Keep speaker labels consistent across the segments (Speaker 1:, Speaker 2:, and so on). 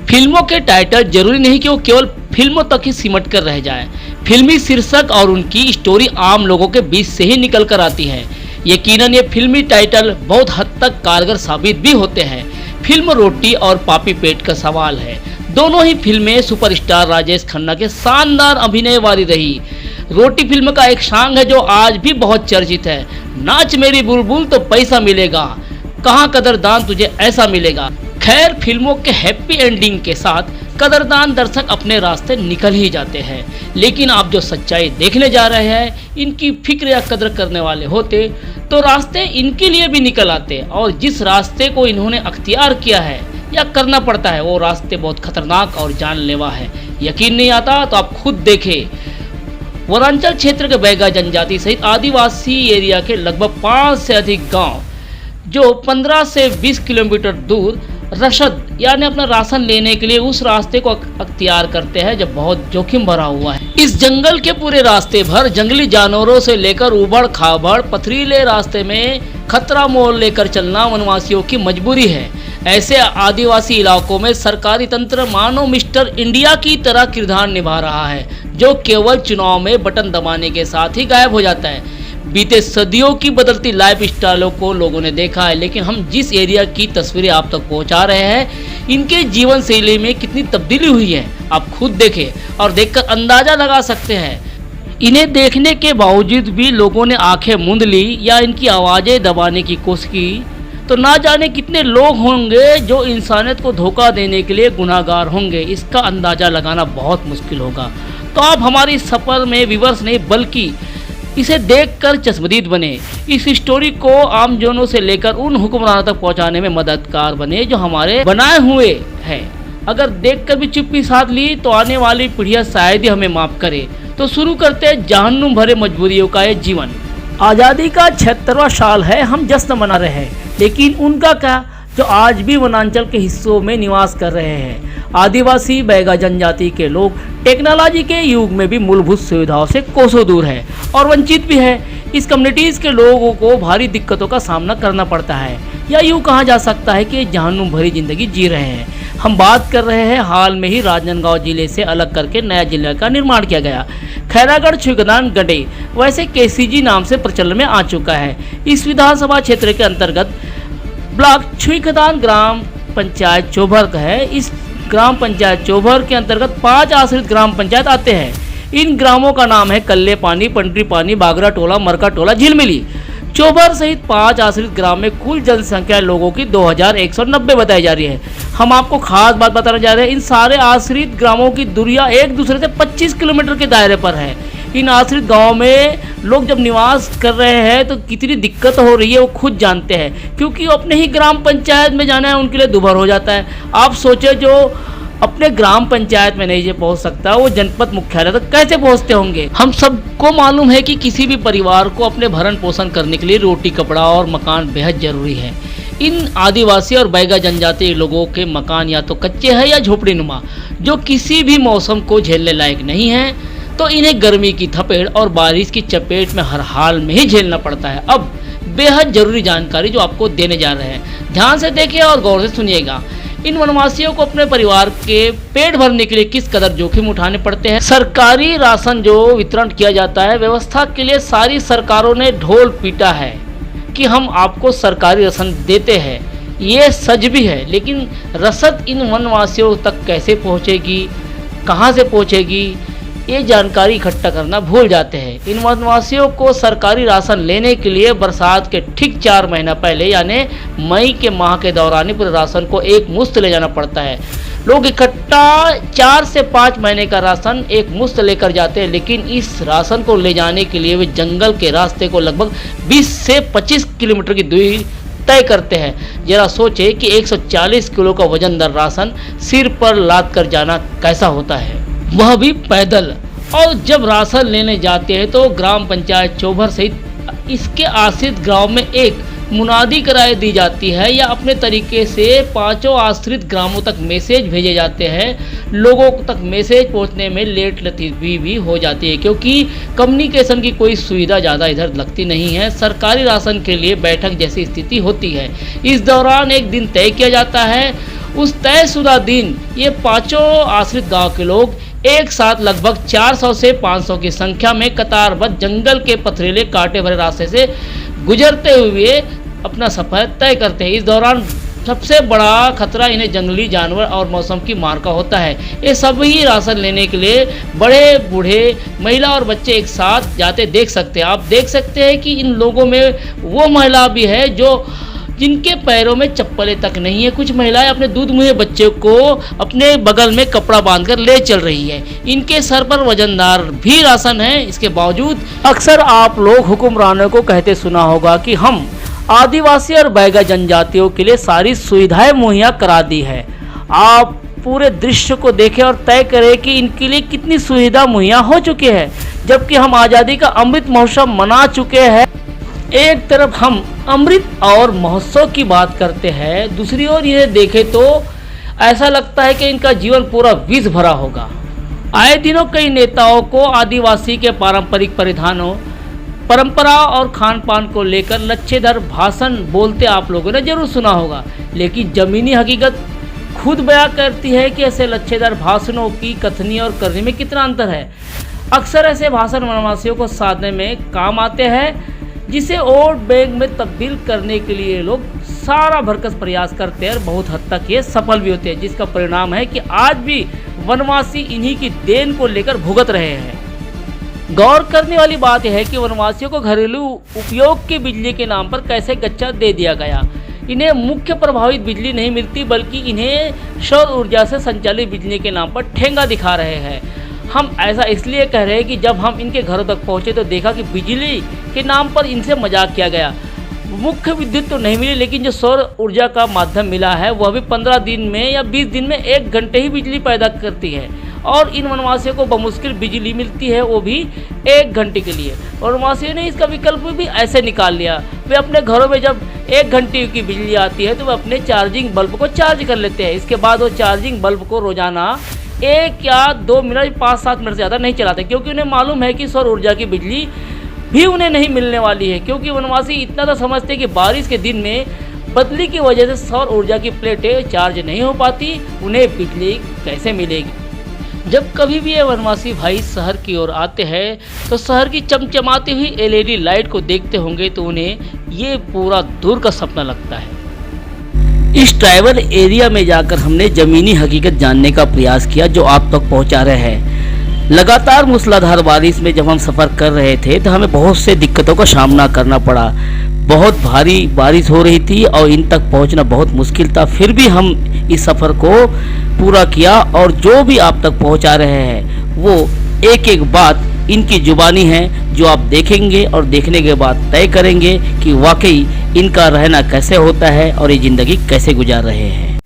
Speaker 1: फिल्मों के टाइटल जरूरी नहीं कि वो केवल फिल्मों तक ही सिमट कर रह जाएं। फिल्मी शीर्षक और उनकी स्टोरी आम लोगों के बीच से ही निकल कर आती है। यकीनन ये फिल्मी टाइटल बहुत हद तक कारगर साबित भी होते हैं। फिल्म रोटी और पापी पेट का सवाल है। दोनों ही फिल्में सुपरस्टार राजेश खन्ना के शानदार अभिनय वाली रही। रोटी फिल्म का एक सॉन्ग है जो आज भी बहुत चर्चित है, नाच मेरी बुलबुल तो पैसा मिलेगा, कहाँ कदरदान तुझे ऐसा मिलेगा। खैर, फिल्मों के हैप्पी एंडिंग के साथ कदरदान दर्शक अपने रास्ते निकल ही जाते हैं, लेकिन आप जो सच्चाई देखने जा रहे हैं, इनकी फिक्र या कदर करने वाले होते तो रास्ते इनके लिए भी निकल आते। और जिस रास्ते को इन्होंने अख्तियार किया है या करना पड़ता है, वो रास्ते बहुत खतरनाक और जानलेवा है। यकीन नहीं आता तो आप खुद देखें। वनांचल क्षेत्र के बैगा जनजाति सहित आदिवासी एरिया के लगभग 5 से अधिक गांव जो 15 से 20 किलोमीटर दूर रसद यानी अपना राशन लेने के लिए उस रास्ते को अख्तियार करते हैं जो बहुत जोखिम भरा हुआ है। इस जंगल के पूरे रास्ते भर जंगली जानवरों से लेकर उबड़ खाबड़ पथरीले रास्ते में खतरा मोल लेकर चलना वनवासियों की मजबूरी है। ऐसे आदिवासी इलाकों में सरकारी तंत्र मानो मिस्टर इंडिया की तरह किरदार निभा रहा है, जो केवल चुनाव में बटन दबाने के साथ ही गायब हो जाता है। बीते सदियों की बदलती लाइफ स्टाइलों को लोगों ने देखा है, लेकिन हम जिस एरिया की तस्वीरें आप तक पहुंचा रहे हैं, इनके जीवन शैली में कितनी तब्दीली हुई है आप खुद देखें और देखकर अंदाजा लगा सकते हैं। इन्हें देखने के बावजूद भी लोगों ने आंखें मूंद ली या इनकी आवाज़ें दबाने की कोशिश की, तो ना जाने कितने लोग होंगे जो इंसानियत को धोखा देने के लिए गुनाहगार होंगे। इसका अंदाज़ा लगाना बहुत मुश्किल होगा। तो आप हमारी सफ़र में विवर्स नहीं बल्कि इसे देखकर चश्मदीद बने। इस स्टोरी को आम जनों से लेकर उन हुक्मरानों तक पहुंचाने में मददगार बने जो हमारे बनाए हुए हैं। अगर देखकर भी चुप्पी साध ली तो आने वाली पीढ़ियां शायद ही हमें माफ करे। तो शुरू करते हैं जहन्नुम भरे मजबूरियों का ये जीवन। आज़ादी का 76वां साल है, हम जश्न मना रहे हैं, लेकिन उनका क्या जो आज भी वनांचल के हिस्सों में निवास कर रहे हैं। आदिवासी बैगा जनजाति के लोग टेक्नोलॉजी के युग में भी मूलभूत सुविधाओं से कोसों दूर है और वंचित भी है। इस कम्युनिटीज़ के लोगों को भारी दिक्कतों का सामना करना पड़ता है, या यूँ कहा जा सकता है कि जहन्नुम भरी जिंदगी जी रहे हैं। हम बात कर रहे हैं हाल में ही राजनांदगांव जिले से अलग करके नया जिले का निर्माण किया गया खैरागढ़ छुईखदान गढ़े, वैसे केसीजी नाम से प्रचलन में आ चुका है। इस विधानसभा क्षेत्र के अंतर्गत ब्लॉक छुईखदान ग्राम पंचायत चोभर है। इस ग्राम पंचायत चोभर के अंतर्गत 5 आश्रित ग्राम पंचायत आते हैं। इन ग्रामों का नाम है कल्ले पानी, पंडरी पानी, बागरा टोला, मरका टोला, झिलमिली। चोभर सहित 5 आश्रित ग्राम में कुल जनसंख्या लोगों की 2190 बताई जा रही है। हम आपको खास बात बताने जा रहे हैं, इन सारे आश्रित ग्रामों की दूरियां एक दूसरे से 25 किलोमीटर के दायरे पर है। इन आश्रित गाँव में लोग जब निवास कर रहे हैं तो कितनी दिक्कत हो रही है वो खुद जानते हैं, क्योंकि अपने ही ग्राम पंचायत में जाना है उनके लिए दुभर हो जाता है। आप सोचे जो अपने ग्राम पंचायत में नहीं पहुंच सकता, वो जनपद मुख्यालय तक कैसे पहुंचते होंगे। हम सबको मालूम है कि किसी भी परिवार को अपने भरण पोषण करने के लिए रोटी, कपड़ा और मकान बेहद जरूरी है। इन आदिवासी और बैगा जनजाति लोगों के मकान या तो कच्चे हैं या झोपड़ी नुमा, जो किसी भी मौसम को झेलने लायक नहीं है, तो इन्हें गर्मी की थपेड़ और बारिश की चपेट में हर हाल में ही झेलना पड़ता है। अब बेहद जरूरी जानकारी जो आपको देने जा रहे हैं, ध्यान से देखिए और गौर से सुनिएगा। इन वनवासियों को अपने परिवार के पेट भरने के लिए किस कदर जोखिम उठाने पड़ते हैं। सरकारी राशन जो वितरण किया जाता है, व्यवस्था के लिए सारी सरकारों ने ढोल पीटा है कि हम आपको सरकारी राशन देते हैं, ये सच भी है, लेकिन रसद इन वनवासियों तक कैसे पहुंचेगी, कहां से पहुंचेगी, ये जानकारी इकट्ठा करना भूल जाते हैं। इन वनवासियों को सरकारी राशन लेने के लिए बरसात के ठीक 4 महीना पहले यानी मई के माह के दौरान ही पूरे राशन को एक मुश्त ले जाना पड़ता है। लोग इकट्ठा 4 से 5 महीने का राशन एक मुश्त लेकर जाते हैं, लेकिन इस राशन को ले जाने के लिए वे जंगल के रास्ते को लगभग 20 से 25 किलोमीटर की दूरी तय करते हैं। जरा सोचे कि 140 किलो का वजनदार राशन सिर पर लाद कर जाना कैसा होता है, वह भी पैदल। और जब राशन लेने जाते हैं तो ग्राम पंचायत चोभर सहित इसके आश्रित गांव में एक मुनादी कराई दी जाती है, या अपने तरीके से 5 आश्रित ग्रामों तक मैसेज भेजे जाते हैं। लोगों तक मैसेज पहुंचने में लेट लतीफ़ी भी हो जाती है, क्योंकि कम्युनिकेशन की कोई सुविधा ज़्यादा इधर लगती नहीं है। सरकारी राशन के लिए बैठक जैसी स्थिति होती है। इस दौरान एक दिन तय किया जाता है, उस तयशुदा दिन ये पांचों आश्रित गांव के लोग एक साथ लगभग 400 से 500 की संख्या में कतारबद्ध जंगल के पथरीले कांटे भरे रास्ते से गुजरते हुए अपना सफर तय करते हैं। इस दौरान सबसे बड़ा खतरा इन्हें जंगली जानवर और मौसम की मार का होता है। ये सभी राशन लेने के लिए बड़े बूढ़े महिला और बच्चे एक साथ जाते देख सकते हैं। आप देख सकते हैं कि इन लोगों में वो महिला भी है जो जिनके पैरों में चप्पलें तक नहीं है। कुछ महिलाएं अपने दूध मुहे बच्चे को अपने बगल में कपड़ा बांधकर ले चल रही है। इनके सर पर वजनदार भी राशन है। इसके बावजूद अक्सर आप लोग हुक्मरानों को कहते सुना होगा कि हम आदिवासी और बैगा जनजातियों के लिए सारी सुविधाएं मुहैया करा दी है। आप पूरे दृश्य को देखें और तय करें कि इनके लिए कितनी सुविधा मुहैया हो चुकी है, जबकि हम आज़ादी का अमृत महोत्सव मना चुके हैं। एक तरफ हम अमृत और महोत्सव की बात करते हैं, दूसरी ओर ये देखें तो ऐसा लगता है कि इनका जीवन पूरा विष भरा होगा। आए दिनों कई नेताओं को आदिवासी के पारंपरिक परिधानों, परंपरा और खान पान को लेकर लच्छेदार भाषण बोलते आप लोगों ने जरूर सुना होगा, लेकिन ज़मीनी हकीकत खुद बयां करती है कि ऐसे लच्छेदार भाषणों की कथनी और करनी में कितना अंतर है। अक्सर ऐसे भाषण वनवासियों को साधने में काम आते हैं, जिसे वोट बैंक में तब्दील करने के लिए लोग सारा भरकस प्रयास करते हैं और बहुत हद तक ये सफल भी होते हैं, जिसका परिणाम है कि आज भी वनवासी इन्हीं की देन को लेकर भुगत रहे हैं। गौर करने वाली बात यह है कि वनवासियों को घरेलू उपयोग की बिजली के नाम पर कैसे गच्चा दे दिया गया। इन्हें मुख्य प्रभावित बिजली नहीं मिलती, बल्कि इन्हें सौर ऊर्जा से संचालित बिजली के नाम पर ठेंगा दिखा रहे हैं। हम ऐसा इसलिए कह रहे हैं कि जब हम इनके घरों तक पहुंचे तो देखा कि बिजली के नाम पर इनसे मजाक किया गया। मुख्य विद्युत तो नहीं मिली, लेकिन जो सौर ऊर्जा का माध्यम मिला है वह भी 15 दिन में या 20 दिन में 1 घंटे ही बिजली पैदा करती है, और इन वनवासियों को बमुश्किल बिजली मिलती है, वो भी 1 घंटे के लिए। वनवासियों ने इसका विकल्प भी ऐसे निकाल लिया, वे अपने घरों में जब 1 घंटे की बिजली आती है तो वे अपने चार्जिंग बल्ब को चार्ज कर लेते हैं। इसके बाद वो चार्जिंग बल्ब को रोजाना 1 या 2 मिनट 5-7 मिनट से ज़्यादा नहीं चलाते, क्योंकि उन्हें मालूम है कि सौर ऊर्जा की बिजली भी उन्हें नहीं मिलने वाली है। क्योंकि वनवासी इतना तो समझते हैं कि बारिश के दिन में बदली की वजह से सौर ऊर्जा की प्लेटें चार्ज नहीं हो पाती, उन्हें बिजली कैसे मिलेगी। जब कभी भी ये वनवासी भाई शहर की ओर आते हैं तो शहर की चमचमाती हुई LED लाइट को देखते होंगे तो उन्हें ये पूरा दूर का सपना लगता है। इस ट्राइबल एरिया में जाकर हमने ज़मीनी हकीकत जानने का प्रयास किया, जो आप तक पहुंचा रहे हैं। लगातार मूसलाधार बारिश में जब हम सफ़र कर रहे थे तो हमें बहुत से दिक्कतों का सामना करना पड़ा। बहुत भारी बारिश हो रही थी और इन तक पहुंचना बहुत मुश्किल था, फिर भी हम इस सफ़र को पूरा किया। और जो भी आप तक पहुंचा रहे हैं वो एक एक बात इनकी जुबानी है, जो आप देखेंगे और देखने के बाद तय करेंगे कि वाकई इनका रहना कैसे होता है और ये ज़िंदगी कैसे गुजार रहे हैं।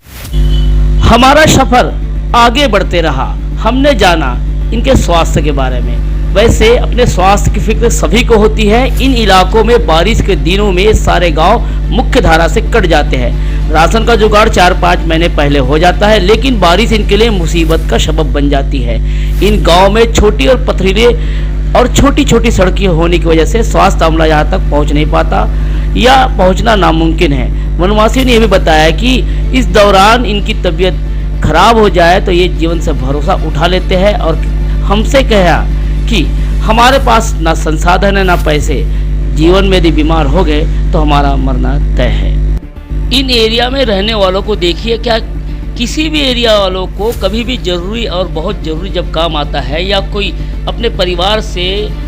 Speaker 1: हमारा सफ़र आगे बढ़ते रहा, हमने जाना इनके स्वास्थ्य के बारे में। वैसे अपने स्वास्थ्य की फिक्र सभी को होती है। इन इलाकों में बारिश के दिनों में सारे गांव मुख्य धारा से कट जाते हैं। राशन का जुगाड़ 4-5 महीने पहले हो जाता है, लेकिन बारिश इनके लिए मुसीबत का सबब बन जाती है। इन गाँव में छोटी और पथरीले और छोटी छोटी सड़कें होने की वजह से स्वास्थ्य अमला यहाँ तक पहुँच नहीं पाता या पहुँचना नामुमकिन है। वनवासियों ने यह भी बताया कि इस दौरान इनकी तबीयत खराब हो जाए तो ये जीवन से भरोसा उठा लेते हैं और हमसे कहा कि हमारे पास ना संसाधन है ना पैसे, जीवन में यदि बीमार हो गए तो हमारा मरना तय है। इन एरिया में रहने वालों को देखिए, क्या किसी भी एरिया वालों को कभी भी ज़रूरी और बहुत ज़रूरी जब काम आता है या कोई अपने परिवार से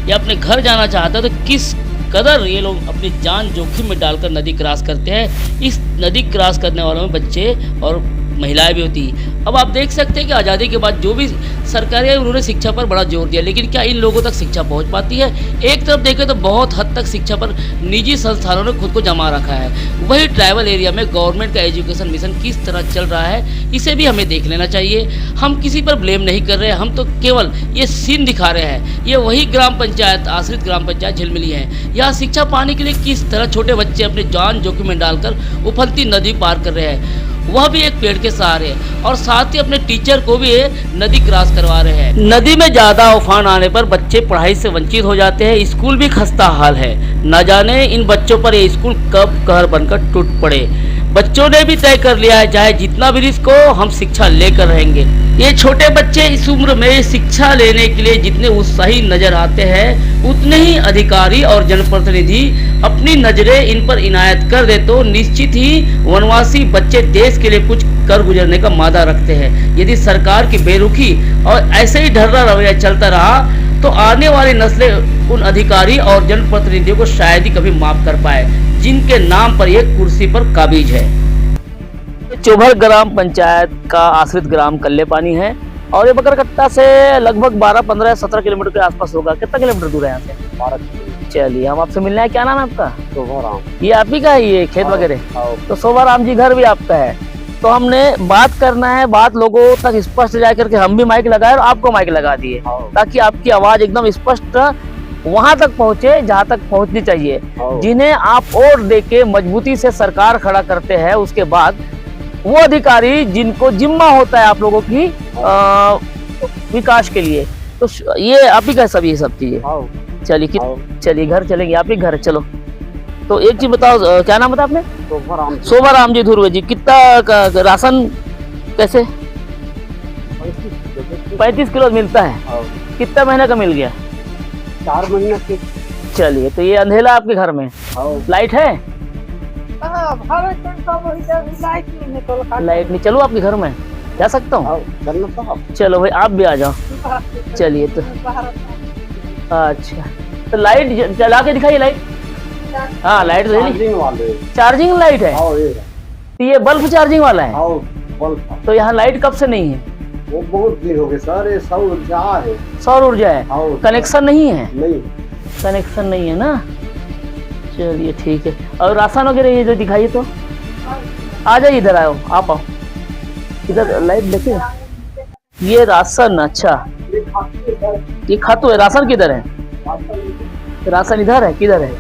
Speaker 1: या अपने घर जाना चाहता है तो किस कदर ये लोग अपनी जान जोखिम में डालकर नदी क्रॉस करते हैं। इस नदी क्रॉस करने वालों में बच्चे और महिलाएं भी होती है। अब आप देख सकते हैं कि आज़ादी के बाद जो भी सरकारें हैं उन्होंने शिक्षा पर बड़ा जोर दिया, लेकिन क्या इन लोगों तक शिक्षा पहुंच पाती है? एक तरफ देखें तो बहुत हद तक शिक्षा पर निजी संस्थानों ने खुद को जमा रखा है। वही ट्राइबल एरिया में गवर्नमेंट का एजुकेशन मिशन किस तरह चल रहा है, इसे भी हमें देख लेना चाहिए। हम किसी पर ब्लेम नहीं कर रहे हैं, हम तो केवल ये सीन दिखा रहे हैं। ये वही ग्राम पंचायत, आश्रित ग्राम पंचायत झिलमिली है। यहाँ शिक्षा पाने के लिए किस तरह छोटे बच्चे अपनी जान जोखिम में डालकर उफलती नदी पार कर रहे हैं, वह भी एक पेड़ के सहारे, और साथ ही अपने टीचर को भी नदी क्रॉस करवा रहे हैं। नदी में ज़्यादा उफान आने पर बच्चे पढ़ाई से वंचित हो जाते हैं। स्कूल भी खस्ता हाल है, न जाने इन बच्चों पर ये स्कूल कब कहर बनकर टूट पड़े। बच्चों ने भी तय कर लिया है, चाहे जितना भी रिस्क हो हम शिक्षा लेकर रहेंगे। ये छोटे बच्चे इस उम्र में शिक्षा लेने के लिए जितने उत्साही नजर आते हैं, उतने ही अधिकारी और जनप्रतिनिधि अपनी नजरें इन पर इनायत कर दे तो निश्चित ही वनवासी बच्चे देश के लिए कुछ कर गुजरने का मादा रखते हैं। यदि सरकार की बेरुखी और ऐसे ही ढर्रा रवैया चलता रहा तो आने वाली नस्लें उन अधिकारी और जनप्रतिनिधियों को शायद ही कभी माफ कर पाए जिनके नाम पर यह कुर्सी पर काबिज है। चोभर ग्राम पंचायत का आश्रित ग्राम कल्लेपानी है और ये बकरकट्टा से लगभग 12, 15, 17 किलोमीटर के आसपास होगा। कितना किलोमीटर दूर है यहाँ से? 12। चलिए, हम आपसे मिलना है। क्या नाम है आपका? शोभाराम। ये आप ही का है ये खेत वगैरह? तो शोभाराम जी, घर भी आपका है। तो हमने बात करना है, बात लोगों तक स्पष्ट जाए करके हम भी माइक लगाए और आपको माइक लगा दिए ताकि आपकी आवाज एकदम स्पष्ट वहां तक पहुंचे जहां तक पहुंचनी चाहिए। जिन्हें आप वोट देके मजबूती से सरकार खड़ा करते हैं, उसके बाद वो अधिकारी जिनको जिम्मा होता है आप लोगों की विकास के लिए, तो ये आप ही का सब ये सब चीजें। चलिए घर चलेंगे, आप ही घर चलो। तो एक चीज बताओ, क्या नाम बताया आपने? शोभाराम जी धुर्वे जी। कितना राशन कैसे? 35 किलो मिलता है। कितना महीने का मिल गया?
Speaker 2: 4 महीने के।
Speaker 1: चलिए, तो ये अंधेला आपके घर में लाइट है? लाइट नहीं। चलो आपके घर में जा सकता हूँ? चलो भाई, आप भी आ जाओ। चलिए, तो अच्छा, तो लाइट जला के दिखाइए। लाइट, हाँ लाइट चार्जिंग लाइट है। तो ये बल्ब चार्जिंग वाला है? तो यहाँ लाइट कब से नहीं है?
Speaker 2: वो बहुत दिन हो गए सर। ये सौर ऊर्जा है।
Speaker 1: सौर ऊर्जा है? कनेक्शन नहीं है?
Speaker 2: नहीं,
Speaker 1: कनेक्शन नहीं है ना। चलिए ठीक है। और राशन वगैरह ये जो दिखाइए, तो आ जाइए, इधर आओ, आप आओ इधर। लाइट देखिए, ये राशन। अच्छा, ये खातू है। राशन किधर है? राशन इधर है? किधर है?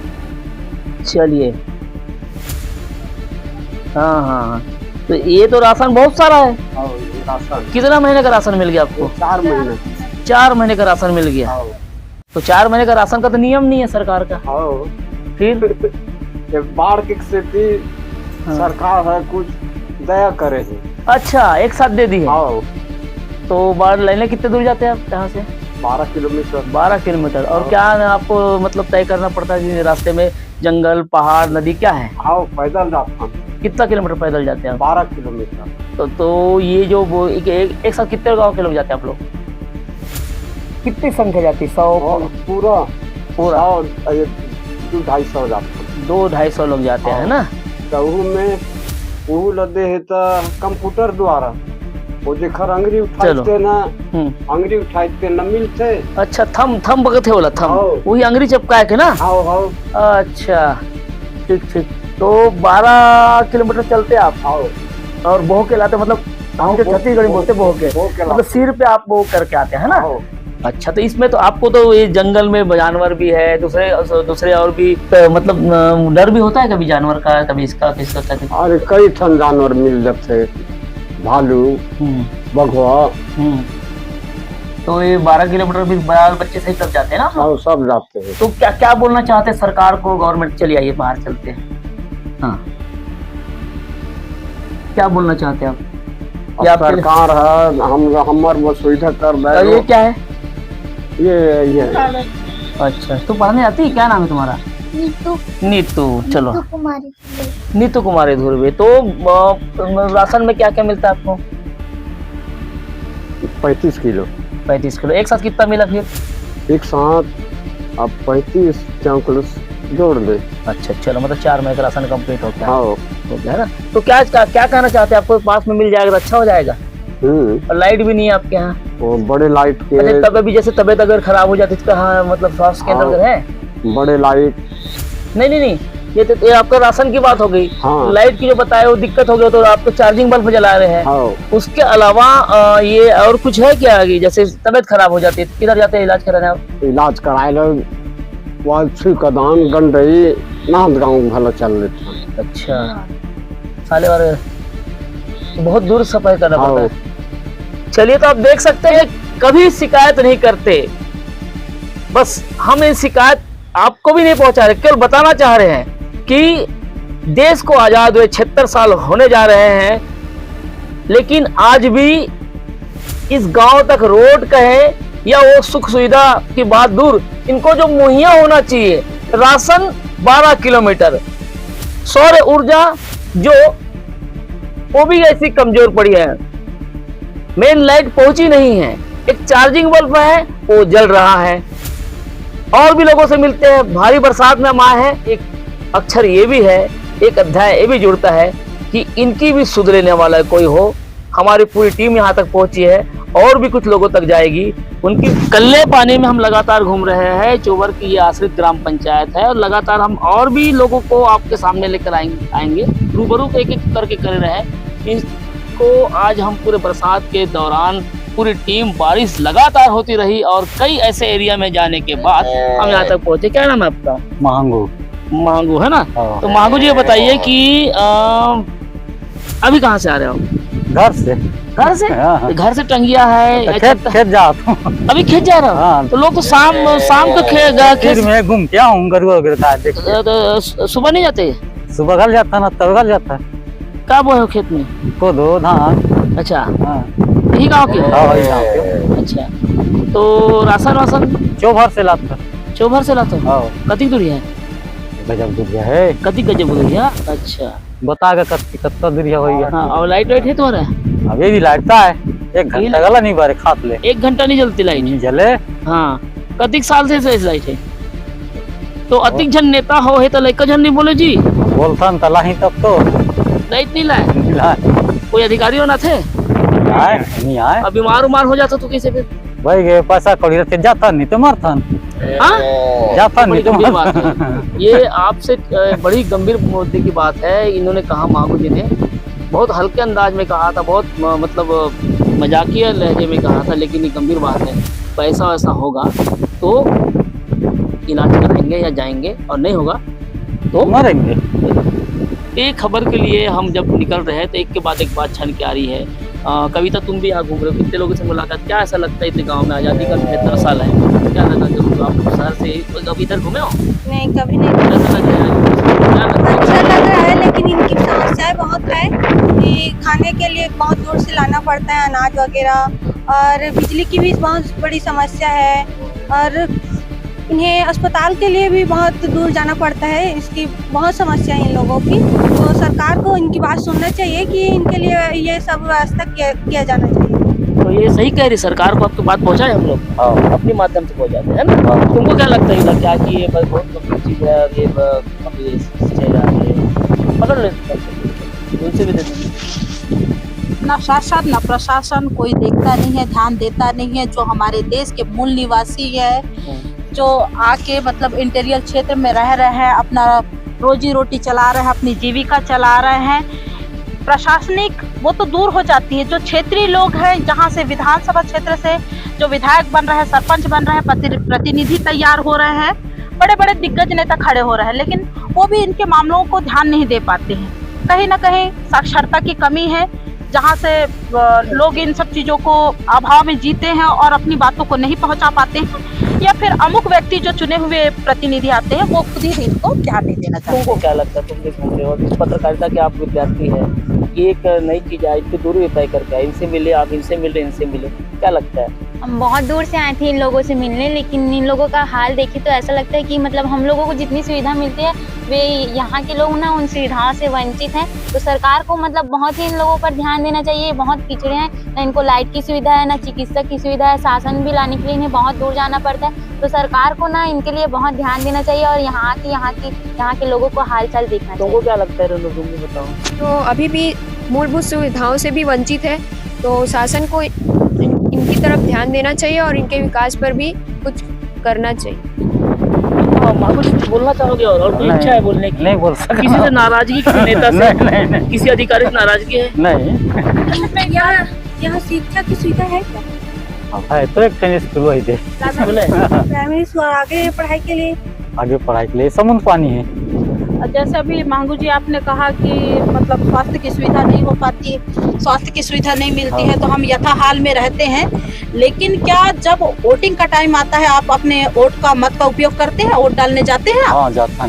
Speaker 1: चलिए, हाँ, तो ये तो राशन बहुत सारा है। कितना महीने का राशन मिल गया आपको?
Speaker 2: 4 महीने।
Speaker 1: 4 महीने का राशन मिल गया। तो 4 महीने का राशन का तो नियम नहीं है सरकार का।
Speaker 2: फिर बाढ़ की स्थिति सरकार है कुछ दया करे है।
Speaker 1: अच्छा, एक साथ दे दी है। तो बाढ़ लेने कितने दूर जाते हैं आप यहाँ से?
Speaker 2: 12 किलोमीटर।
Speaker 1: 12 किलोमीटर। और क्या आपको मतलब तय करना पड़ता है? रास्ते में जंगल, पहाड़, नदी क्या है?
Speaker 2: पैदल जाता।
Speaker 1: कितना किलोमीटर पैदल जाते हैं?
Speaker 2: 12 किलोमीटर।
Speaker 1: तो ये जो वो एक साथ कितने गाँव के लोग जाते हैं आप लोग? कितनी संख्या जाती है? 100?
Speaker 2: पूरा 200-250 जाते हैं।
Speaker 1: 200-250 लोग जाते हैं ना।
Speaker 2: में वो लदे है तो कंप्यूटर द्वारा वो जेखर अंगरी उठाते ना, अंगरी उठाते न मिलते।
Speaker 1: अच्छा, थम बगत है बोला, थम वही अंगरी चपकाए के ना। अच्छा, ठीक। तो 12 किलोमीटर चलते आप और बोह के लाते, मतलब छत्तीसगढ़ी बोलते बोह के, मतलब सिर पे आप वो करके आते हैं ना। अच्छा, तो इसमें तो आपको तो ये जंगल में जानवर भी है, दूसरे और भी, मतलब डर भी होता है कभी जानवर का, कभी इसका किसका?
Speaker 2: अरे कई ठन जानवर मिल जाते, भालू, बघवा।
Speaker 1: तो ये 12 किलोमीटर भी बाल बच्चे सही सब जाते हैं ना?
Speaker 2: सब जाते हैं।
Speaker 1: तो क्या बोलना चाहते हैं सरकार को? गवर्नमेंट, चलिए आइए बाहर चलते हैं। हाँ, क्या बोलना चाहते हैं आप?
Speaker 2: सरकार है हमारे वो सुविधा कर रहा है।
Speaker 1: ये क्या है?
Speaker 2: ये
Speaker 1: अच्छा, तो पढ़ने आती है? क्या नाम है तुम्हारा? नीतू। चलो, नीतू कुमारी धुर्वे। तो राशन में क्या क्या मिलता है आपको?
Speaker 2: 35 किलो।
Speaker 1: 35 किलो। एक साथ कितना मिला फिर?
Speaker 2: एक साथ अब 35 किलो जोड़ दे।
Speaker 1: अच्छा, चलो, मतलब 4 महीने का राशन कंप्लीट हो गया है ना। तो क्या कहना चाहते हैं? आपको पास में मिल जाएगा तो अच्छा हो जाएगा। और लाइट भी नहीं है आपके यहाँ?
Speaker 2: वो बड़े लाइट के।
Speaker 1: अच्छा, तब भी जैसे तबियत अगर खराब हो जाती है, हाँ, मतलब स्वास्थ्य केंद्र अगर है?
Speaker 2: बड़े लाइट
Speaker 1: नहीं, ये आपका राशन की बात हो गई।
Speaker 2: हाँ।
Speaker 1: लाइट की जो बताए वो दिक्कत हो गई, तो आपको चार्जिंग बल्ब जला रहे हैं।
Speaker 2: हाँ।
Speaker 1: उसके अलावा ये और कुछ है क्या? जैसे तबियत खराब हो जाती है, किधर जाते हैं इलाज कराने आप?
Speaker 2: इलाज कराए कदान गंडई नांदगांव भला चल लेता।
Speaker 1: अच्छा, साले वाले बहुत दूर सफर करना पड़ता है। चलिए, तो आप देख सकते हैं कभी शिकायत नहीं करते। बस हम ये शिकायत आपको भी नहीं पहुंचा रहे, केवल बताना चाह रहे हैं कि देश को आजाद हुए 76 साल होने जा रहे हैं, लेकिन आज भी इस गांव तक रोड कहे या वो सुख सुविधा की बात दूर, इनको जो मुहैया होना चाहिए राशन 12 किलोमीटर, सौर ऊर्जा जो वो भी ऐसी कमजोर पड़ी है, मेन लाइट पहुंची नहीं है, एक चार्जिंग बल्ब है वो जल रहा है। और भी लोगों से मिलते हैं, भारी बरसात में हम आए हैं, एक अक्षर ये भी है, एक अध्याय ये भी जुड़ता है कि इनकी भी सुधरने वाला कोई हो। हमारी पूरी टीम यहाँ तक पहुंची है और भी कुछ लोगों तक जाएगी। उनकी कल्ले पानी में हम लगातार घूम रहे हैं। चोबर की ये आश्रित ग्राम पंचायत है और लगातार हम और भी लोगों को आपके सामने लेकर आएंगे रूबरू एक एक करके कर रहे हैं इसको। आज हम पूरे बरसात के दौरान पूरी टीम, बारिश लगातार होती रही और कई ऐसे एरिया में जाने के बाद हम यहाँ तक पहुंचे। क्या नाम है आपका? मांगू है ना? तो मांगू जी ये बताइए कि अभी कहाँ से आ रहे हो?
Speaker 3: घर से।
Speaker 1: घर से टंगिया है?
Speaker 3: खेत जाता हूँ।
Speaker 1: अभी खेत जा रहा हूँ? तो लोग तो शाम को खेत
Speaker 3: में घूम के आऊँ,
Speaker 1: तो सुबह नहीं जाते?
Speaker 3: सुबह घर जाता ना, तब घर जाता।
Speaker 1: क्या बोए हो खेत में?
Speaker 3: कोदो, धान।
Speaker 1: अच्छा, यही गाँव के? अच्छा, तो राशन
Speaker 3: चोभर से लाता।
Speaker 1: चोभर से लाता? कति दूरी है?
Speaker 3: गजब दूरिया है।
Speaker 1: कति गजब दूरिया? अच्छा,
Speaker 3: बता के कत्ता दूरिया होई है।
Speaker 1: हाँ, और लाइट है तुम्हारा?
Speaker 3: अभी भी लाइटता है, 1 घंटा गला नहीं बारे खात ले।
Speaker 1: 1 घंटा नहीं जलती लाइट?
Speaker 3: नहीं जले।
Speaker 1: हाँ, कतिक साल से लाइट है? तो अतिक जन नेता हो है तो लड़का जन नहीं बोले जी?
Speaker 3: बोलथन तला ही तब तो
Speaker 1: लाइट नहीं लाए। कोई अधिकारी होना थे?
Speaker 3: नहीं आए।
Speaker 1: अब बीमार उमार हो जाता तो कैसे फिर?
Speaker 3: भाई गे पैसा कौड़ी रहते जाता नहीं तो मरथन।
Speaker 1: हाँ,
Speaker 3: जाता नहीं तो
Speaker 1: बात है। ये आपसे बड़ी गंभीर मुद्दे की बात है। इन्होंने कहा, मांगू जी ने बहुत हल्के अंदाज में कहा था, बहुत मतलब मजाकिया लहजे में कहा था, लेकिन ये गंभीर बात है। पैसा वैसा होगा तो इलाज कराएंगे या जाएंगे, और नहीं होगा तो
Speaker 3: मरेंगे।
Speaker 1: एक खबर के लिए हम जब निकल रहे हैं तो एक के बाद एक बात छन के आ रही है। कविता, तुम भी यहाँ घूम रहे हो, कितने लोगों से मुलाकात, क्या ऐसा लगता है इतने गांव में आज़ादी का 75 साल है, क्या लगा जब आप शहर से कभी इधर घूमे हो?
Speaker 4: नहीं, कभी नहीं।
Speaker 1: कैसा लग रहा है?
Speaker 4: अच्छा लग रहा है, लेकिन इनकी समस्याएं बहुत है कि खाने के लिए बहुत दूर से लाना पड़ता है अनाज वगैरह, और बिजली की भी बहुत बड़ी समस्या है, और इन्हें अस्पताल के लिए भी बहुत दूर जाना पड़ता है। इसकी बहुत समस्या है इन लोगों की। तो सरकार को इनकी बात सुनना चाहिए कि इनके लिए ये सब व्यवस्था किया जाना चाहिए।
Speaker 1: तो ये सही कह रही सरकार को, आपकी बात पहुँचाए हम लोग अपने माध्यम से पहुँचाते हैं ना। तुमको क्या लगता है क्या कि ये बहुत गंभीर चीज़ है, ये पकड़ लेते उनसे भी देते?
Speaker 5: ना शासन ना प्रशासन कोई देखता नहीं है, ध्यान देता नहीं है। जो हमारे देश के मूल निवासी है, जो आके मतलब इंटीरियर क्षेत्र में रह रहे हैं, अपना रोजी रोटी चला रहे हैं, अपनी जीविका चला रहे हैं, प्रशासनिक वो तो दूर हो जाती है। जो क्षेत्रीय लोग हैं, जहाँ से विधानसभा क्षेत्र से जो विधायक बन रहे हैं, सरपंच बन रहे हैं, प्रतिनिधि तैयार हो रहे हैं, बड़े बड़े दिग्गज नेता खड़े हो रहे हैं, लेकिन वो भी इनके मामलों को ध्यान नहीं दे पाते हैं। कहीं ना कहीं साक्षरता की कमी है, जहाँ से लोग इन सब चीज़ों को अभाव में जीते हैं और अपनी बातों को नहीं पहुँचा पाते हैं, या फिर अमुक व्यक्ति जो चुने हुए प्रतिनिधि आते हैं वो खुद ही इनको ध्यान नहीं देना चाहते।
Speaker 1: तुमको क्या लगता है, तुम भी घूम रहे हो, इस पत्रकारिता के आप विद्यार्थी हैं, ये एक नई चीज़ है, इसकी दूरी तय करके इनसे मिले, आप इनसे मिले, इनसे मिले, क्या लगता है?
Speaker 6: हम बहुत दूर से आए थे इन लोगों से मिलने, लेकिन इन लोगों का हाल देखिए तो ऐसा लगता है कि मतलब हम लोगों को जितनी सुविधा मिलती है वे यहाँ के लोग ना उन सुविधाओं से वंचित हैं। तो सरकार को मतलब बहुत ही इन लोगों पर ध्यान देना चाहिए। बहुत पिछड़े हैं, ना इनको लाइट की सुविधा है, ना चिकित्सक की सुविधा है, शासन भी लाने के लिए इन्हें बहुत दूर जाना पड़ता है। तो सरकार को ना इनके लिए बहुत ध्यान देना चाहिए और यहाँ के लोगों को हाल चाल देखना चाहिए।
Speaker 1: तुमको क्या लगता है, बताओ?
Speaker 7: तो अभी भी मूलभूत सुविधाओं से भी वंचित है, तो शासन को इनकी तरफ ध्यान देना चाहिए और इनके विकास पर भी कुछ करना चाहिए।
Speaker 1: कुछ बोलना चाहोगे और कोई इच्छा है बोलने की?
Speaker 3: नहीं बोल सकता।
Speaker 1: किसी से नाराजगी, किसी नेता से
Speaker 3: नहीं।
Speaker 1: किसी अधिकारी से नाराजगी है?
Speaker 3: नहीं।
Speaker 4: यहाँ शिक्षा की सुविधा है क्या?
Speaker 3: है तो एक टेनिस स्कूल वही दे
Speaker 4: प्राइमरी स्कूल आगे पढ़ाई के लिए
Speaker 3: समुद्र पानी है।
Speaker 5: जैसे अभी मांगू जी आपने कहा कि मतलब स्वास्थ्य की सुविधा नहीं हो पाती, स्वास्थ्य की सुविधा नहीं मिलती है, तो हम यथाहाल में रहते हैं। लेकिन क्या जब वोटिंग का टाइम आता है आप अपने वोट का मत का उपयोग करते हैं, वोट डालने जाते हैं?
Speaker 3: हाँ, जाता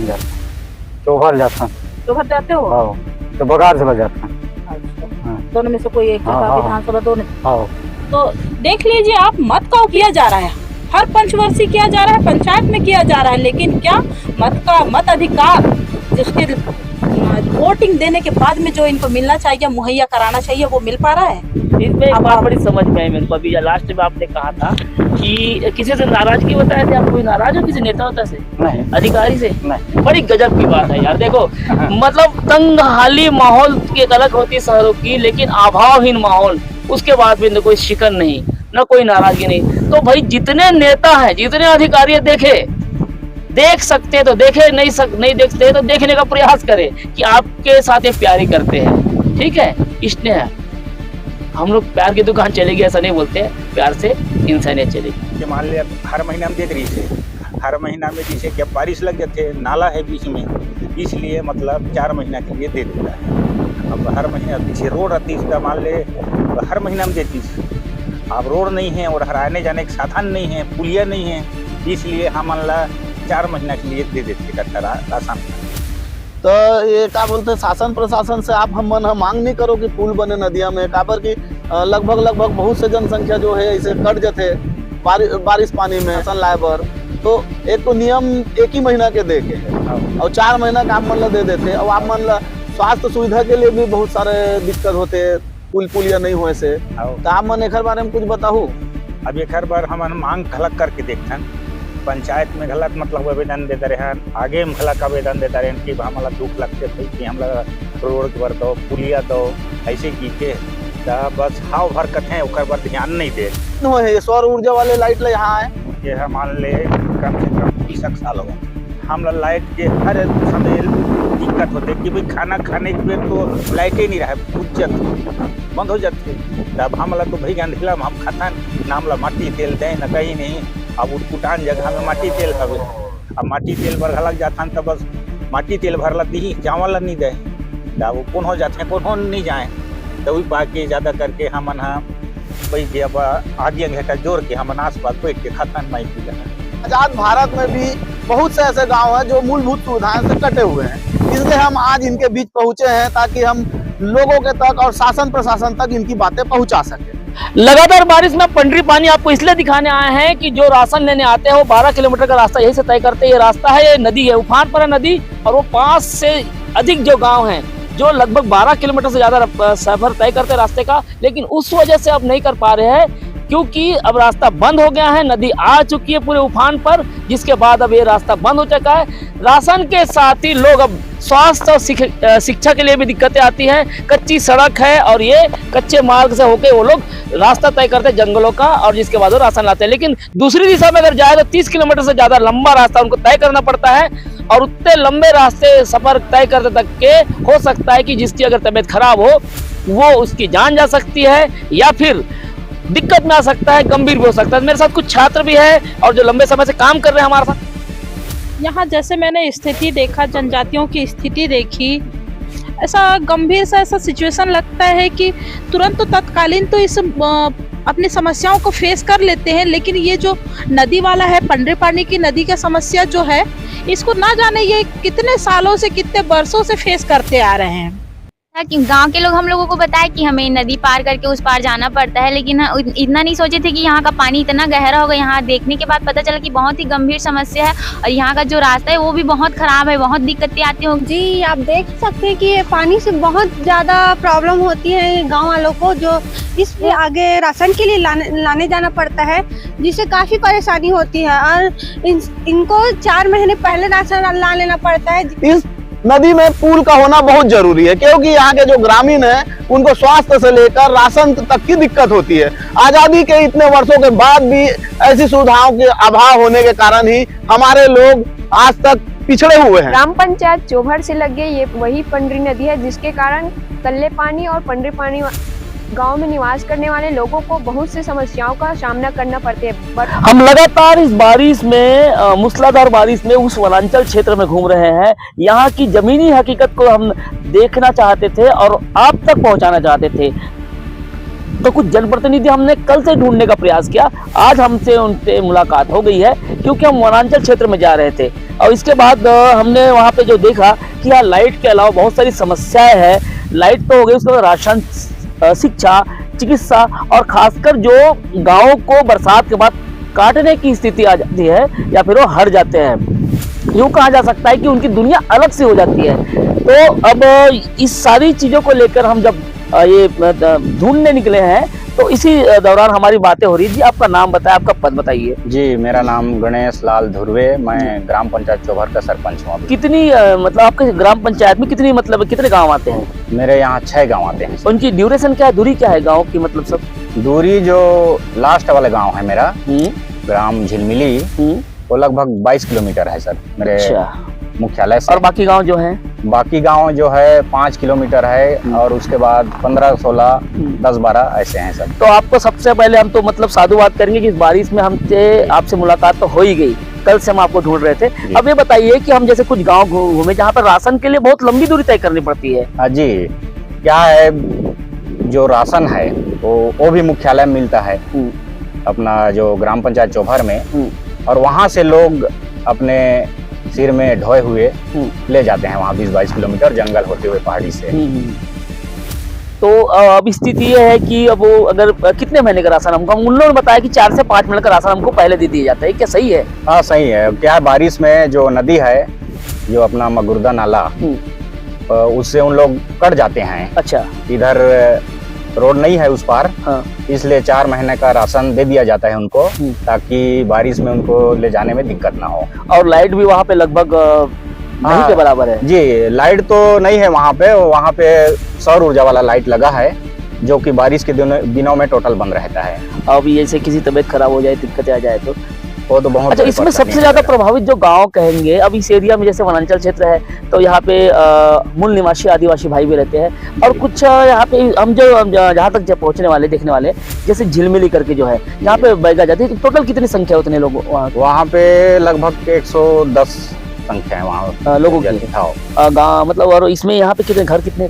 Speaker 3: चोभर जाता।
Speaker 5: भर जाते हो?
Speaker 3: हाँ, तो बघार से भर जाते हैं।
Speaker 5: अच्छा, दोनों में से कोई एक
Speaker 3: हाँ,
Speaker 5: जगह
Speaker 3: हाँ,
Speaker 5: विधानसभा दोनों।
Speaker 3: हाँ।
Speaker 5: तो देख लीजिए आप, मत का किया जा रहा है, हर पंचवर्षीय किया जा रहा है, पंचायत में किया जा रहा है, लेकिन क्या मत अधिकार जिसके वोटिंग देने के बाद में जो इनको मिलना चाहिए, मुहैया कराना चाहिए, वो मिल पा रहा है?
Speaker 1: इसमें एक बात बड़ी समझ में आई मेरे को, अभी लास्ट में आपने कहा था कि किसी से नाराजगी बताए थे, आप कोई नाराज हो किसी नेता होता से?
Speaker 3: नहीं,
Speaker 1: अधिकारी से?
Speaker 3: नहीं।
Speaker 1: बड़ी गजब की बात है यार। देखो मतलब तंगहाली माहौल की एक अलग होती है शहरों की, लेकिन अभावहीन माहौल, उसके बाद भी न कोई शिकन नहीं, न कोई नाराजगी नहीं। तो भाई जितने नेता हैं, जितने अधिकारी देख सकते तो देखे, नहीं देखते तो देखने का प्रयास करें कि आपके साथ ये प्यारी करते हैं। ठीक है, स्नेह, हम लोग प्यार की दुकान चलेगी ऐसा नहीं बोलते हैं, प्यार से इंसानियत चलेगी।
Speaker 8: कि मान लिया हर महीना में दे रही थे, हर महीना में जैसे कि बारिश लग जाते, नाला है बीच में, इसलिए मतलब 4 महीना के लिए दे देता है। अब हर महीना पीछे रोड आती है, इसका मान ले हर महीना में देती है। अब रोड नहीं है और हर आने जाने के साधन नहीं है, पुलिया नहीं है, इसलिए हम मान ला 4 महीना के लिए दे देते राशन।
Speaker 9: तो ये क्या बोलते हैं, शासन प्रशासन से आप हम मांग नहीं करो कि पुल बने नदिया में, काबर की लगभग बहुत से जनसंख्या जो है इसे कट जाते बारिश पानी में शासन लाए पर। तो एक तो नियम एक ही महीना के दे के है और 4 महीना का आप मन दे देते, और आप मन स्वास्थ्य सुविधा के लिए भी बहुत सारे दिक्कत होते, पुलिया नहीं हुए से। तो आप मन एक बारे में कुछ बताओ।
Speaker 8: अब एक बार हम मांग खलक करके देखते हैं, पंचायत में गलत मतलब आवेदन देते रहे, आगे में गलत आवेदन देते रहे कि हमारा दुख लगते थे कि हम रोड पर दो, पुलिया दो, ऐसे की के बस हाव भर कथे ओकर पर ध्यान नहीं दे।
Speaker 9: ये सौर ऊर्जा वाले लाइट ले यहाँ है,
Speaker 8: ये मान ले कम से कम 20 साल हो, हम लाइट के हर समय दिक्कत होते कि भाई खाना खाने के तो लाइट ही नहीं रहा, बंद हो जाते। तब हम तो भाई अंधेला हम खाता ना, हम माटी तेल दें न कहीं नहीं। अब उठान जगह में माटी तेल हवे, अब माटी तेल भर लग जाता तो बस माटी तेल भरला दी, चावल नहीं दे, तब कौन हो जाते हैं, कौन नहीं जाए। तो वही बाकी ज़्यादा करके हमन भाई के अब आगे घंटा जोड़ के हमन आस पास बैठ के खाता नहीं पी जाए।
Speaker 9: आजाद भारत में भी बहुत से ऐसे गांव हैं जो मूलभूत सुविधाएं से कटे हुए हैं, इसलिए हम आज इनके बीच पहुंचे हैं ताकि हम लोगों के तक और शासन प्रशासन तक इनकी बातें पहुंचा सके।
Speaker 1: लगातार बारिश में पंडरी पानी आपको इसलिए दिखाने आए हैं कि जो राशन लेने आते हैं वो 12 किलोमीटर का रास्ता यही से तय करते हैं। ये रास्ता है, ये नदी है, उफान पर है नदी, और वो 5 से अधिक जो गांव हैं जो लगभग 12 किलोमीटर से ज्यादा सफर तय करते हैं रास्ते का, लेकिन उस वजह से अब नहीं कर पा रहे हैं क्योंकि अब रास्ता बंद हो गया है, नदी आ चुकी है पूरे उफान पर, जिसके बाद अब ये रास्ता बंद हो चुका है। राशन के साथ ही लोग अब स्वास्थ्य और शिक्षा के लिए भी दिक्कतें आती हैं। कच्ची सड़क है और ये कच्चे मार्ग से होके वो लोग रास्ता तय करते हैं जंगलों का, और जिसके बाद वो राशन लाते हैं। लेकिन दूसरी दिशा में अगर जाए तो 30 किलोमीटर से ज्यादा लंबा रास्ता उनको तय करना पड़ता है, और उतने लंबे रास्ते सफर तय करते तक के हो सकता है कि जिसकी अगर तबीयत खराब हो वो उसकी जान जा सकती है, या फिर दिक्कत में आ सकता है, गंभीर भी हो सकता है। मेरे साथ कुछ छात्र भी है और जो लंबे समय से काम कर रहे हैं हमारे साथ।
Speaker 5: यहाँ जैसे मैंने स्थिति देखा, जनजातियों की स्थिति देखी, ऐसा गंभीर सा ऐसा सिचुएशन लगता है कि तुरंत तो तत्कालीन तो इस अपनी समस्याओं को फेस कर लेते हैं, लेकिन ये जो नदी वाला है, पंडरी पानी की नदी का समस्या जो है, इसको ना जाने ये कितने सालों से, कितने वर्षों से फेस करते आ रहे हैं।
Speaker 6: कि गांव के लोग हम लोगों को बताया कि हमें नदी पार करके उस पार जाना पड़ता है, लेकिन इतना नहीं सोचे थे कि यहाँ का पानी इतना गहरा होगा। यहाँ देखने के बाद पता चला कि बहुत ही गंभीर समस्या है, और यहाँ का जो रास्ता है वो भी बहुत खराब है, बहुत दिक्कतें आती होंगी।
Speaker 4: जी, आप देख सकते हैं कि ये पानी से बहुत ज़्यादा प्रॉब्लम होती है गांव वालों को, जो इसलिए आगे राशन के लिए लाने जाना पड़ता है, जिससे काफ़ी परेशानी होती है, और इनको 4 महीने पहले राशन ला लेना पड़ता है।
Speaker 9: इस नदी में पुल का होना बहुत जरूरी है, क्योंकि यहाँ के जो ग्रामीण हैं उनको स्वास्थ्य से लेकर राशन तक की दिक्कत होती है। आजादी के इतने वर्षों के बाद भी ऐसी सुविधाओं के अभाव होने के कारण ही हमारे लोग आज तक पिछड़े हुए हैं।
Speaker 7: ग्राम पंचायत चोभर से लगे ये वही पंडरी नदी है, जिसके कारण कल्ले पानी और पंडरी पानी गांव में निवास करने वाले लोगों को बहुत सी समस्याओं का सामना करना पड़ता है।
Speaker 1: हम लगातार इस बारिश में, मूसलाधार बारिश में उस वनांचल क्षेत्र में घूम रहे हैं। यहाँ की जमीनी हकीकत को हम देखना चाहते थे और आप तक पहुँचाना चाहते थे। तो कुछ जनप्रतिनिधि हमने कल से ढूंढने का प्रयास किया, आज हमसे उनसे मुलाकात हो गई है क्योंकि हम वनांचल क्षेत्र में जा रहे थे। और इसके बाद हमने वहाँ पे जो देखा कि यहाँ लाइट के अलावा बहुत सारी समस्याएं हैं। लाइट तो हो गई, उसके बाद राशन, शिक्षा, चिकित्सा और खासकर जो गाँव को बरसात के बाद काटने की स्थिति आ जाती है या फिर वो हट जाते हैं। यूँ कहा जा सकता है कि उनकी दुनिया अलग से हो जाती है। तो अब इस सारी चीज़ों को लेकर हम जब ये ढूंढने निकले हैं तो इसी दौरान हमारी बातें हो रही थी। आपका नाम बताएं, आपका पद बताइए।
Speaker 8: जी, मेरा नाम गणेश लाल धुर्वे, मैं ग्राम पंचायत चोभर का सरपंच हूँ।
Speaker 1: कितनी मतलब आपके ग्राम पंचायत में कितनी मतलब कितने गांव आते हैं?
Speaker 8: मेरे यहाँ 6 गांव आते हैं।
Speaker 1: उनकी ड्यूरेशन क्या है, दूरी क्या है गांव की, मतलब सब
Speaker 8: दूरी जो लास्ट वाला गांव है मेरा ग्राम झिलमिली, वो लगभग 22 किलोमीटर है सर मेरे मुख्यालय से।
Speaker 1: और बाकी गांव जो हैं?
Speaker 8: बाकी गांव जो है 5 किलोमीटर है और उसके बाद 15, 16, 10, 12 ऐसे हैं सर।
Speaker 1: तो आपको सबसे पहले हम तो मतलब साधुवाद करेंगे कि इस बारिश में हमसे आपसे मुलाकात तो हो ही गई, कल से हम आपको ढूंढ रहे थे। अब ये बताइए कि हम जैसे कुछ गाँव घूमे जहाँ पर राशन के लिए बहुत लंबी दूरी तय करनी पड़ती है।
Speaker 8: हाँ जी, क्या है, जो राशन है वो भी मुख्यालय में मिलता है अपना जो ग्राम पंचायत चोभर में, और वहाँ से लोग अपने सिर में ढोए हुए ले जाते हैं वहाँ 20-22 किलोमीटर जंगल होते हुए पहाड़ी से।
Speaker 1: तो अब स्थिति ये है कि अब वो अगर कितने महीने का राशन हमको, उन लोगों ने बताया कि 4 से 5 महीने का राशन हमको पहले दे दिया जाता है, क्या सही है?
Speaker 8: हाँ सही है। क्या है, बारिश में जो नदी है जो अपना मगुर्दा नाला, उससे उन लोग कट जाते हैं।
Speaker 1: अच्छा,
Speaker 8: इधर रोड नहीं है उस पार, इसलिए 4 महीने का राशन दे दिया जाता है उनको, ताकि बारिश में उनको ले जाने में दिक्कत ना हो।
Speaker 1: और लाइट भी वहाँ पे लगभग नहीं के बराबर है?
Speaker 8: जी, लाइट तो नहीं है वहाँ पे सौर ऊर्जा वाला लाइट लगा है जो कि बारिश के दिनों में टोटल बंद रहता है।
Speaker 1: अब ऐसे किसी तबीयत खराब हो जाए, दिक्कत आ जाए तो
Speaker 8: वो तो बहुत।
Speaker 1: अच्छा, इसमें सबसे ज्यादा प्रभावित जो गांव कहेंगे, अब इस एरिया में जैसे वनांचल क्षेत्र है तो यहाँ पे मूल निवासी आदिवासी भाई भी रहते हैं, और कुछ यहाँ पे हम जो जहाँ तक जब पहुँचने वाले देखने वाले जैसे झिलमिली करके जो है यहाँ पे बैगा जाती है, तो टोटल कितनी संख्या उतने लोग
Speaker 8: वहाँ पे लगभग 110 संख्या है वहाँ
Speaker 1: लोगों की गाँव मतलब। और इसमें यहाँ पे कितने घर, कितने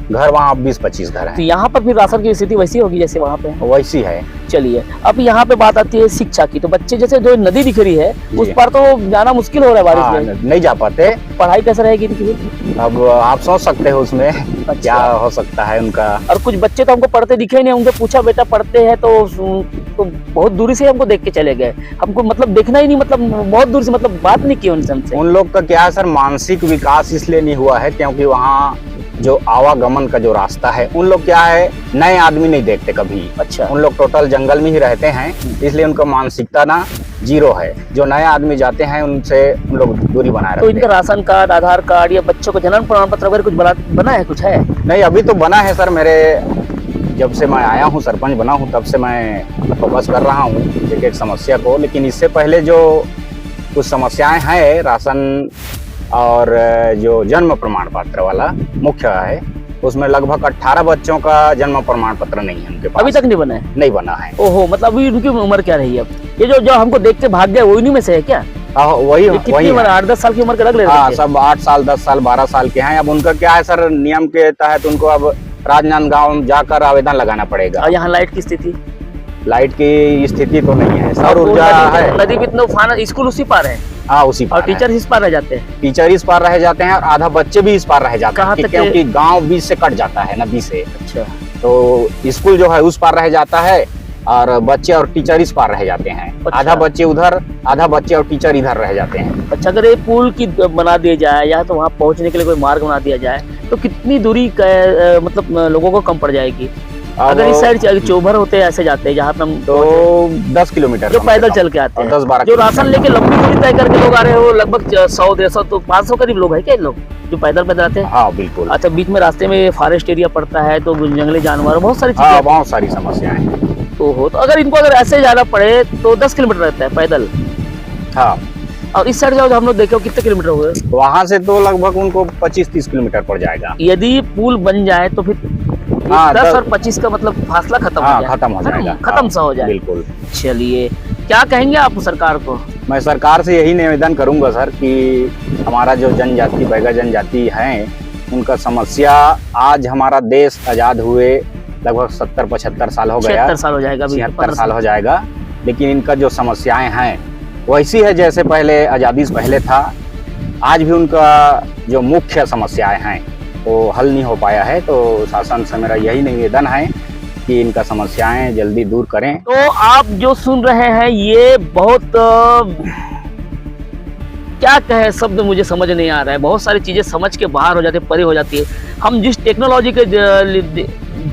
Speaker 8: घर वहाँ 20-25 घर हैं।
Speaker 1: तो यहाँ पर फिर राशन की स्थिति वैसी होगी जैसे वहाँ पे?
Speaker 8: वैसी है।
Speaker 1: चलिए, अब यहाँ पे बात आती है शिक्षा की। तो बच्चे जैसे जो नदी दिख रही है उस पर तो जाना मुश्किल हो रहा है बारिश में,
Speaker 8: नहीं जा पाते।
Speaker 1: तो पढ़ाई कैसे रहेगी इनकी?
Speaker 8: अब आप सोच सकते हो उसमें क्या हो सकता है उनका।
Speaker 1: और कुछ बच्चे तो हमको पढ़ते दिखे नहीं, उनसे पूछा बेटा पढ़ते हैं तो बहुत दूरी से हमको देख के चले गए, हमको मतलब देखना ही नहीं, मतलब बहुत दूर से, मतलब बात नहीं की उनसे हमसे।
Speaker 8: उन लोग का क्या है सर, मानसिक विकास इसलिए नहीं हुआ है क्योंकि वहाँ जो आवागमन का जो रास्ता है, उन लोग क्या है, नए आदमी नहीं देखते कभी।
Speaker 1: अच्छा,
Speaker 8: उन लोग टोटल जंगल में ही रहते हैं, इसलिए उनका मानसिकता ना 0 है। जो नए आदमी जाते हैं उनसे उन लोग दूरी बनाए रखते हैं।
Speaker 1: तो इनका राशन कार्ड, आधार कार्ड या बच्चों को जन्म प्रमाण पत्र वगैरह कुछ बना है, कुछ है?
Speaker 8: नहीं, अभी तो बना है सर। मेरे जब से मैं आया हूँ, सरपंच बना हूँ, तब से मैं फोकस कर रहा हूँ एक समस्या को। लेकिन इससे पहले जो कुछ समस्याएं हैं राशन और जो जन्म प्रमाण पत्र वाला मुख्य है, उसमें लगभग 18 बच्चों का जन्म प्रमाण पत्र नहीं है उनके पास।
Speaker 1: अभी तक नहीं बना है?
Speaker 8: नहीं बना है।
Speaker 1: ओहो, मतलब अभी उनकी उम्र क्या रही है? अब ये जो हमको देख के भाग गए वो इन्हीं में से है क्या?
Speaker 8: वही
Speaker 1: 8-10 साल की उम्र के लग रहे हैं।
Speaker 8: सब 8 साल, 10 साल, 12 साल के हैं। अब उनका क्या है सर, नियम के तहत उनको अब राजनांदगांव जाकर आवेदन लगाना पड़ेगा।
Speaker 1: और यहाँ लाइट की स्थिति?
Speaker 8: लाइट की स्थिति तो नहीं है, सौर ऊर्जा है।
Speaker 1: नदी भी उफान, स्कूल उसी पार है?
Speaker 8: हाँ, उसी पार।
Speaker 1: और टीचर इस पार रह जाते हैं?
Speaker 8: टीचर इस पार रह जाते हैं और आधा बच्चे भी इस पार रह जाते हैं, क्योंकि गांव बीच से कट जाता है नदी से।
Speaker 1: अच्छा,
Speaker 8: तो स्कूल जो है उस पार रह जाता है और बच्चे और टीचर इस पार रह जाते हैं।
Speaker 1: अच्छा।
Speaker 8: आधा बच्चे उधर, आधा बच्चे और टीचर इधर रह जाते हैं।
Speaker 1: अच्छा, अगर ये पुल की बना दिया जाए या तो वहाँ पहुँचने के लिए कोई मार्ग बना दिया जाए तो कितनी दूरी मतलब लोगों को कम पड़ जाएगी? अगर इस साइड चोभर होते ऐसे जाते हैं जहाँ पे हम,
Speaker 8: तो 10 किलोमीटर
Speaker 1: जो पैदल चल के आते हैं,
Speaker 8: 10-12
Speaker 1: जो राशन लेके लंबी दूरी तय करके लोग आ रहे हैं, वो लगभग 100-150 तो 500 करीब लोग हैं क्या लोग जो पैदल आते हैं?
Speaker 8: हाँ बिल्कुल।
Speaker 1: अच्छा, बीच में रास्ते में फॉरेस्ट एरिया पड़ता है तो जंगली जानवर, बहुत सारी
Speaker 8: चीजें, बहुत सारी समस्याएं
Speaker 1: तो अगर इनको अगर ऐसे जाना पड़े तो 10 किलोमीटर रहता है पैदल।
Speaker 8: हाँ,
Speaker 1: और इस साइड जाओ हम लोग देखे कितने किलोमीटर हुए?
Speaker 8: वहाँ से तो लगभग उनको 25-30 किलोमीटर पड़ जाएगा।
Speaker 1: यदि पुल बन जाए तो फिर 10 और 25 का मतलब फासला खत्म हो जाएगा, खत्म सा हो जाए।
Speaker 8: बिल्कुल।
Speaker 1: चलिए, क्या कहेंगे आप सरकार को?
Speaker 8: मैं सरकार से यही निवेदन करूंगा सर कि हमारा जो जनजाति, बैगा जनजाति है, उनका समस्या, आज हमारा देश आज़ाद हुए
Speaker 10: लगभग 70-75 साल हो गया,
Speaker 1: 76 साल हो जाएगा,
Speaker 10: 76 साल हो जाएगा। लेकिन इनका जो समस्याएं हैं वैसी है जैसे पहले आज़ादी से पहले था। आज भी उनका जो मुख्य समस्याएं हैं वो हल नहीं हो पाया है। तो शासन से मेरा यही निवेदन है कि इनका समस्याएं जल्दी दूर करें।
Speaker 1: तो आप जो सुन रहे हैं ये बहुत क्या कहे, शब्द मुझे समझ नहीं आ रहा है। बहुत सारी चीजें समझ के बाहर हो जाती है, परे हो जाती है। हम जिस टेक्नोलॉजी के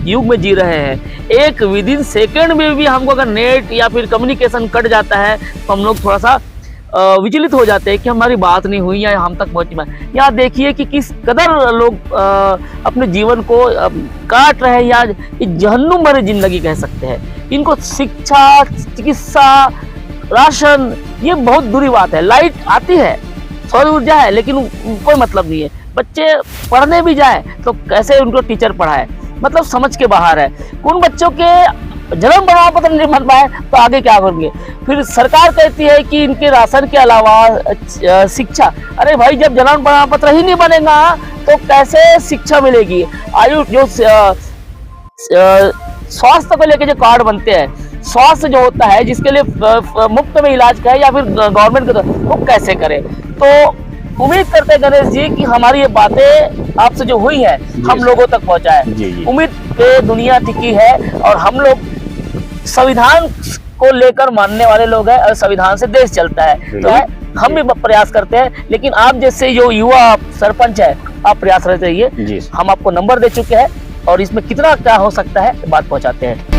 Speaker 1: युग में जी रहे हैं, एक विदिन सेकेंड में भी हमको अगर नेट या फिर कम्युनिकेशन कट जाता है तो हम लोग थोड़ा सा विचलित हो जाते हैं कि हमारी बात नहीं हुई या हम तक पहुंची। यहाँ देखिए कि किस कदर लोग अपने जीवन को काट रहे हैं या जहन्नुम भरी जिंदगी कह सकते हैं। इनको शिक्षा, चिकित्सा, राशन, ये बहुत बुरी बात है। लाइट आती है, सौर ऊर्जा है, लेकिन कोई मतलब नहीं है। बच्चे पढ़ने भी जाए तो कैसे उनको टीचर पढ़ाए, मतलब समझ के बाहर है। उन बच्चों के जन्म प्रमाण पत्र नहीं बन पाए तो आगे क्या करेंगे। फिर सरकार कहती है कि इनके राशन के अलावा शिक्षा। अरे भाई, जब जन्म प्रमाण पत्र ही नहीं बनेगा तो कैसे शिक्षा मिलेगी। आयु जो स्वास्थ्य को लेकर जो कार्ड बनते हैं, स्वास्थ्य जो होता है जिसके लिए मुफ्त में इलाज का है या फिर गवर्नमेंट का, वो कैसे करें। तो उम्मीद करते हैं गणेश जी कि हमारी ये बातें आपसे जो हुई है हम लोगों तक पहुंचाए। उम्मीद पे दुनिया टिकी है और हम लोग संविधान को लेकर मानने वाले लोग हैं और संविधान से देश चलता है। तो हम भी प्रयास करते हैं, लेकिन आप जैसे जो युवा सरपंच है आप प्रयास रहिए। हम आपको नंबर दे चुके हैं और इसमें कितना क्या हो सकता है बात पहुंचाते हैं।